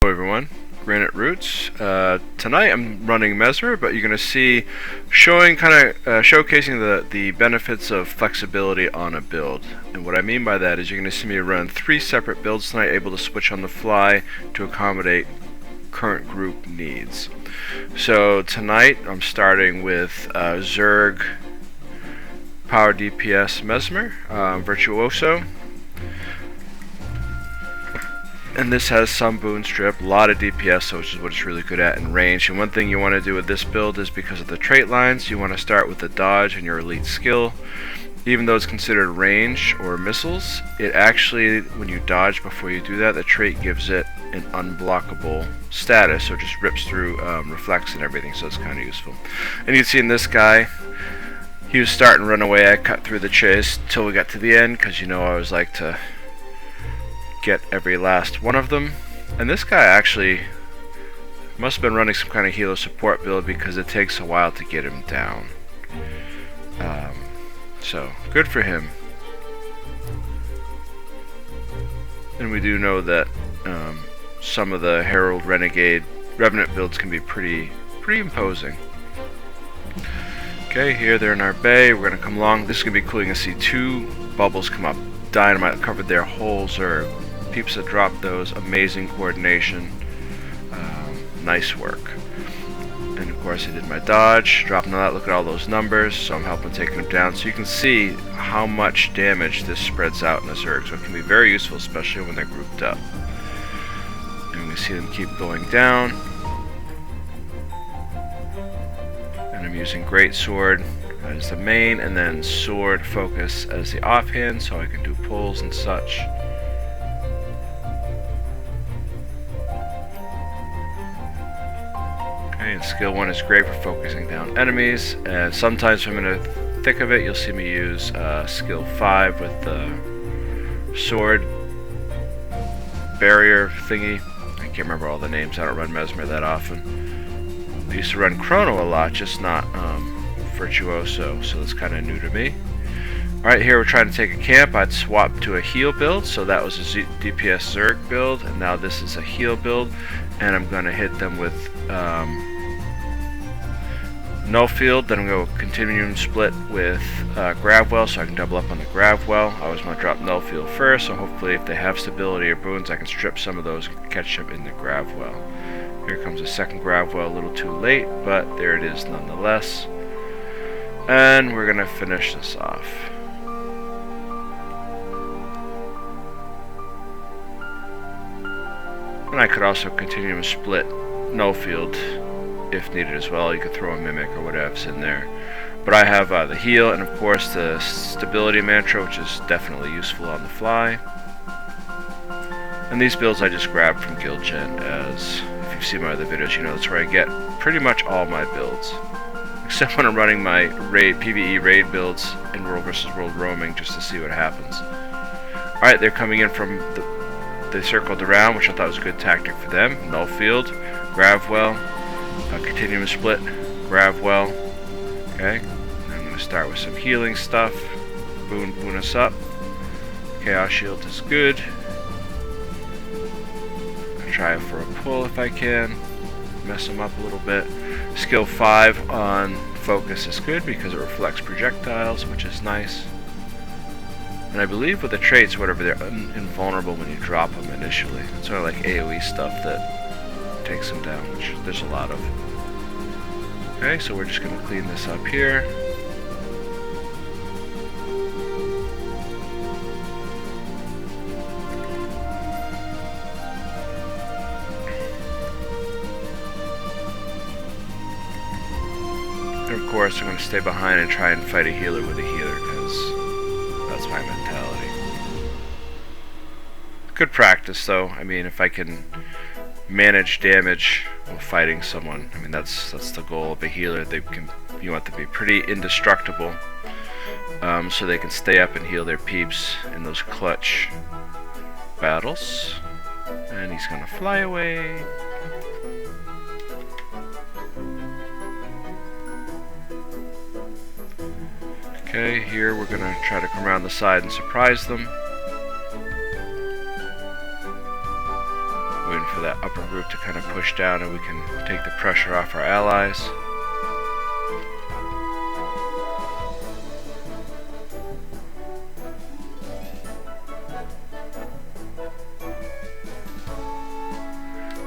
Hello everyone, Granite Roots. Tonight I'm running Mesmer, but you're going to see showcasing the benefits of flexibility on a build. And what I mean by that is you're going to see me run 3 separate builds tonight, able to switch on the fly to accommodate current group needs. So tonight I'm starting with Zerg Power DPS Mesmer, Virtuoso. And this has some boon strip, a lot of DPS, which is what it's really good at in range. And one thing you want to do with this build is because of the trait lines, you want to start with the dodge and your elite skill. Even though it's considered range or missiles, it actually, when you dodge before you do that, the trait gives it an unblockable status, so it just rips through reflex and everything, so it's kind of useful. And you can see in this guy, he was starting to run away. I cut through the chase till we got to the end, because you know I always like to get every last one of them. And this guy actually must have been running some kind of healer support build, because it takes a while to get him down. So good for him. And we do know that some of the Herald Renegade Revenant builds can be pretty imposing. Okay, here they're in our bay. We're gonna come along. This is gonna be cool. You can see 2 bubbles come up. Dynamite covered their whole zerg. Peeps that dropped those, amazing coordination, nice work. And of course I did my dodge, dropping that. Look at all those numbers, so I'm helping taking them down. So you can see how much damage this spreads out in a zerg, so it can be very useful, especially when they're grouped up. And we see them keep going down. And I'm using Great Sword as the main, and then Sword Focus as the offhand, so I can do pulls and such. Okay, and skill 1 is great for focusing down enemies, and sometimes when I'm in the thick of it, you'll see me use skill 5 with the sword barrier thingy. I can't remember all the names. I don't run Mesmer that often. I used to run Chrono a lot, just not Virtuoso, so that's kind of new to me. Alright, here we're trying to take a camp. I'd swap to a heal build, so that was a DPS Zerg build, and now this is a heal build, and I'm going to hit them with Null Field. Then I'm going to continuum split with Gravwell, so I can double up on the Gravwell. I always want to drop Null Field first, so hopefully if they have stability or boons, I can strip some of those and catch them in the Gravwell. Here comes a second Gravwell, a little too late, but there it is nonetheless. And we're going to finish this off. And I could also continue to split Null Field if needed as well. You could throw a Mimic or whatever's in there. But I have the heal and of course the stability mantra, which is definitely useful on the fly. And these builds I just grabbed from Guild Gen, as if you've seen my other videos, you know that's where I get pretty much all my builds. Except when I'm running my PvE raid builds in World vs. World roaming, just to see what happens. Alright, they're coming in from they circled around, which I thought was a good tactic for them. Null Field, Gravwell, continuum split, Gravwell. Okay, I'm going to start with some healing stuff. Boon us up. Chaos Shield is good. I'll try for a pull if I can. Mess them up a little bit. Skill 5 on Focus is good because it reflects projectiles, which is nice. And I believe with the traits, whatever, they're invulnerable when you drop them initially. It's sort of like AoE stuff that takes them down, which there's a lot of. Okay, so we're just going to clean this up here. And of course, I'm going to stay behind and try and fight a healer with a healer, because that's my mentality. Good practice, though. I mean, if I can manage damage while fighting someone, I mean, that's the goal of a healer. You want them to be pretty indestructible, so they can stay up and heal their peeps in those clutch battles. And he's gonna fly away. Okay, here we're gonna try to come around the side and surprise them. Waiting for for that upper group to kind of push down and we can take the pressure off our allies.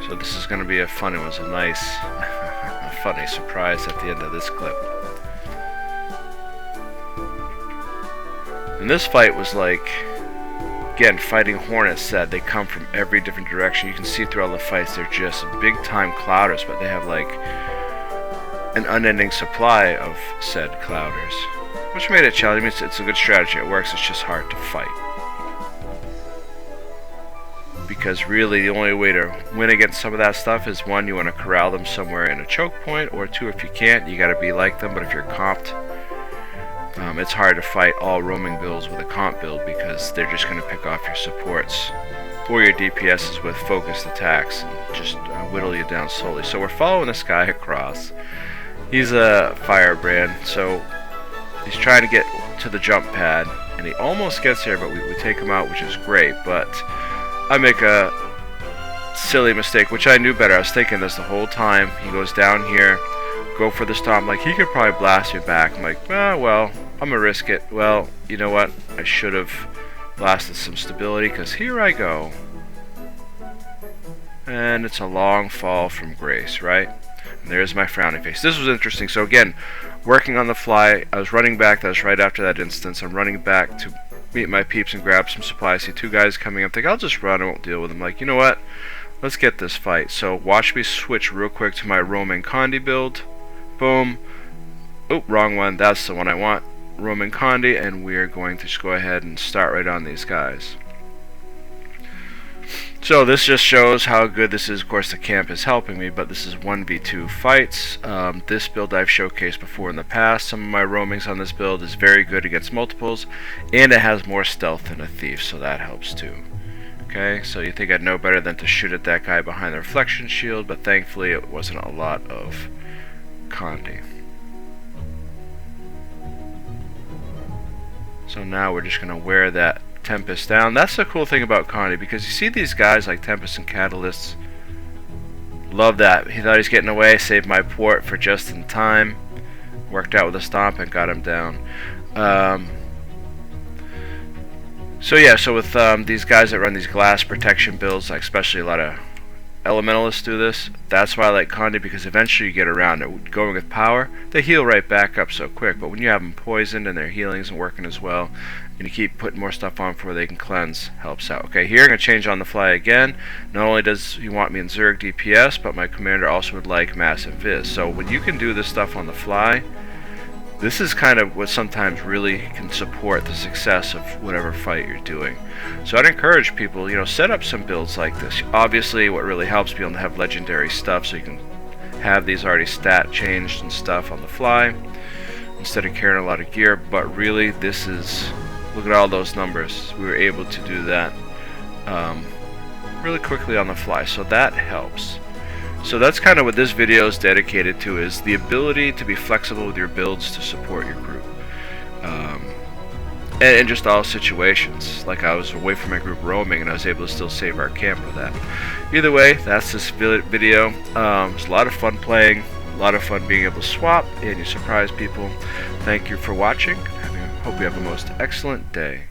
So this is going to be a fun, it was a nice, funny surprise at the end of this clip. And this fight was like, again, fighting Hornets said, they come from every different direction. You can see through all the fights, they're just big time clouders, but they have like an unending supply of said clouders, which made it challenging. It's a good strategy, it works, it's just hard to fight. Because really the only way to win against some of that stuff is, one, you want to corral them somewhere in a choke point, or two, if you can't, you gotta be like them. But if you're comped, it's hard to fight all roaming builds with a comp build because they're just going to pick off your supports or your DPSs with focused attacks and just whittle you down slowly. So we're following this guy across. He's a firebrand, so he's trying to get to the jump pad, and he almost gets here, but we take him out, which is great. But I make a silly mistake, which I knew better. I was thinking this the whole time. He goes down here, go for the stomp, like he could probably blast me back. I'm like, ah, well, I'm gonna risk it. Well, you know what? I should have blasted some stability, because here I go. And it's a long fall from grace, right? And there's my frowning face. This was interesting. So again, working on the fly, I was running back. That was right after that instance. I'm running back to meet my peeps and grab some supplies. See two guys coming up. Think I'll just run. I won't deal with them. Like, you know what? Let's get this fight. So watch me switch real quick to my roaming condi build. Boom. Oh, wrong one. That's the one I want. Roaming condi, and we're going to just go ahead and start right on these guys. So this just shows how good this is. Of course, the camp is helping me, but this is 1v2 fights. This build I've showcased before in the past. Some of my roamings on this build is very good against multiples, and it has more stealth than a thief, so that helps too. Okay, so you think I'd know better than to shoot at that guy behind the reflection shield, but thankfully it wasn't a lot of condi. So now we're just going to wear that Tempest down. That's the cool thing about condi, because you see these guys like Tempest and Catalysts. Love that. He thought he was getting away, saved my port for just in time. Worked out with a stomp and got him down. So yeah, so with these guys that run these glass protection builds, like especially a lot of elementalists do this. That's why I like condi, because eventually you get around it. Going with power, they heal right back up so quick, but when you have them poisoned and their healing isn't working as well, and you keep putting more stuff on for where they can cleanse, helps out. Okay, here I'm going to change on the fly again. Not only does he want me in Zerg DPS, but my commander also would like mass invis. So when you can do this stuff on the fly, this is kind of what sometimes really can support the success of whatever fight you're doing. So I'd encourage people, you know, set up some builds like this. Obviously, what really helps people to have legendary stuff, so you can have these already stat changed and stuff on the fly instead of carrying a lot of gear. But really, this is, look at all those numbers. We were able to do that really quickly on the fly, so that helps. So that's kind of what this video is dedicated to, is the ability to be flexible with your builds to support your group. And in just all situations. Like I was away from my group roaming and I was able to still save our camp with that. Either way, that's this video. It was a lot of fun playing, a lot of fun being able to swap, and you surprise people. Thank you for watching. I hope you have a most excellent day.